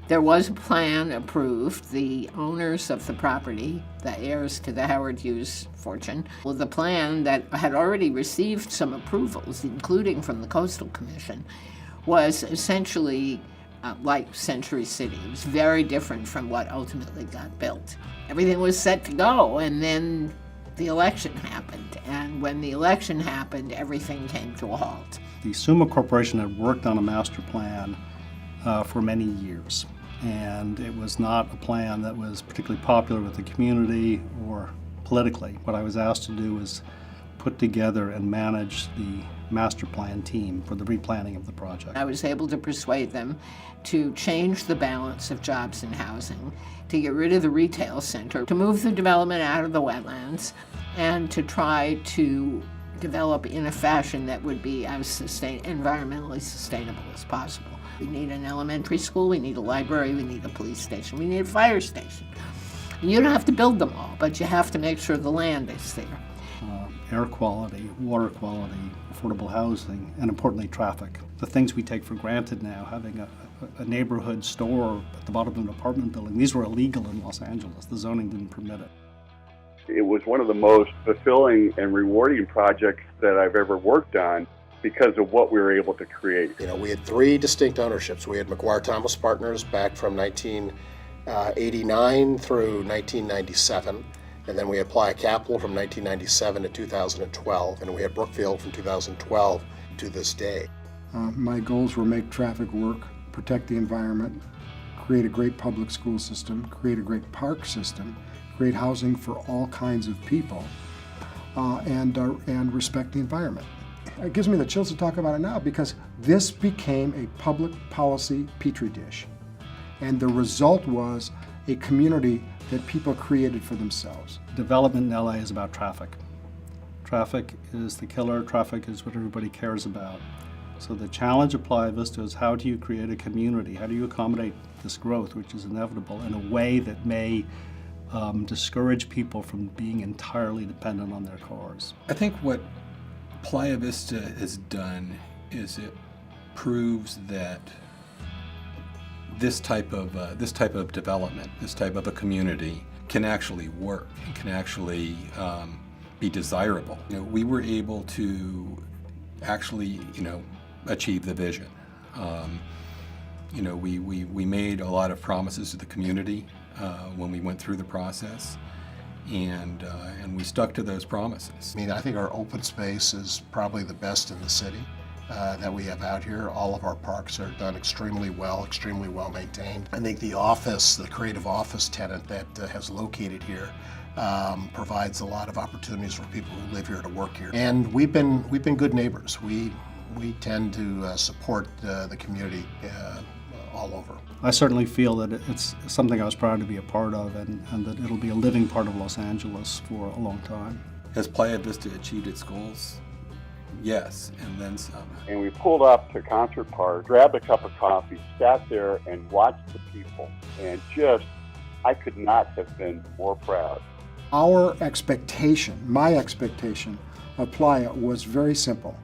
There was a plan approved. The owners of the property, the heirs to the Howard Hughes fortune, well, the plan that had already received some approvals, including from the Coastal Commission, was essentially like Century City. It was very different from what ultimately got built. Everything was set to go, and then the election happened. And when the election happened, everything came to a halt. The Summa Corporation had worked on a master plan for many years, and it was not a plan that was particularly popular with the community or politically. What I was asked to do was put together and manage the master plan team for the replanning of the project. I was able to persuade them to change the balance of jobs and housing, to get rid of the retail center, to move the development out of the wetlands, and to try to develop in a fashion that would be as environmentally sustainable as possible. We need an elementary school, we need a library, we need a police station, we need a fire station. You don't have to build them all, but you have to make sure the land is there. Air quality, water quality, affordable housing, and importantly, traffic. The things we take for granted now, having a neighborhood store at the bottom of an apartment building, these were illegal in Los Angeles. The zoning didn't permit it. It was one of the most fulfilling and rewarding projects that I've ever worked on because of what we were able to create. You know, we had three distinct ownerships. We had Maguire Thomas Partners back from 1989 through 1997. And then we had Playa Capital from 1997 to 2012. And we had Brookfield from 2012 to this day. My goals were make traffic work, protect the environment, create a great public school system, create a great park system, create housing for all kinds of people, and respect the environment. It gives me the chills to talk about it now because this became a public policy petri dish. And the result was a community that people created for themselves. Development in LA is about traffic. Traffic is the killer. Traffic is what everybody cares about. So the challenge of Playa Vista is how do you create a community? How do you accommodate this growth, which is inevitable, in a way that may discourage people from being entirely dependent on their cars? I think what Playa Vista has done is it proves that this type of development, this type of a community, can actually work and can actually be desirable. You know, we were able to actually, achieve the vision. We made a lot of promises to the community when we went through the process, and we stuck to those promises. I mean, I think our open space is probably the best in the city that we have out here. All of our parks are done extremely well maintained. I think the office, the creative office tenant that has located here, provides a lot of opportunities for people who live here to work here. And we've been good neighbors. We tend to support the community all over. I certainly feel that it's something I was proud to be a part of, and that it'll be a living part of Los Angeles for a long time. Has Playa Vista achieved its goals? Yes, and then some. And we pulled up to Concert Park, grabbed a cup of coffee, sat there and watched the people, and I could not have been more proud. Our expectation, my expectation of Playa was very simple.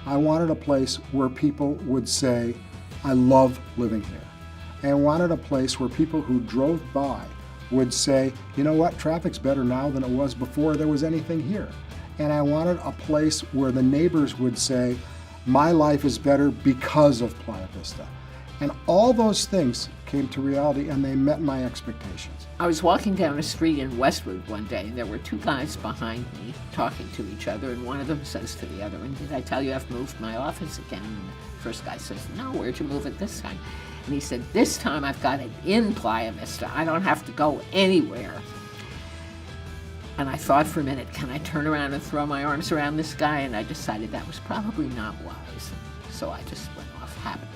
I wanted a place where people would say, I love living here. And I wanted a place where people who drove by would say, you know what, traffic's better now than it was before there was anything here. And I wanted a place where the neighbors would say, my life is better because of Playa Vista. And all those things came to reality, and they met my expectations. I was walking down a street in Westwood one day, and there were two guys behind me talking to each other, and one of them says to the other one, did I tell you I've moved my office again? And the first guy says, no, where'd you move it this time? And he said, this time I've got it in Playa Vista. I don't have to go anywhere. And I thought for a minute, can I turn around and throw my arms around this guy? And I decided that was probably not wise. So I just went off happy.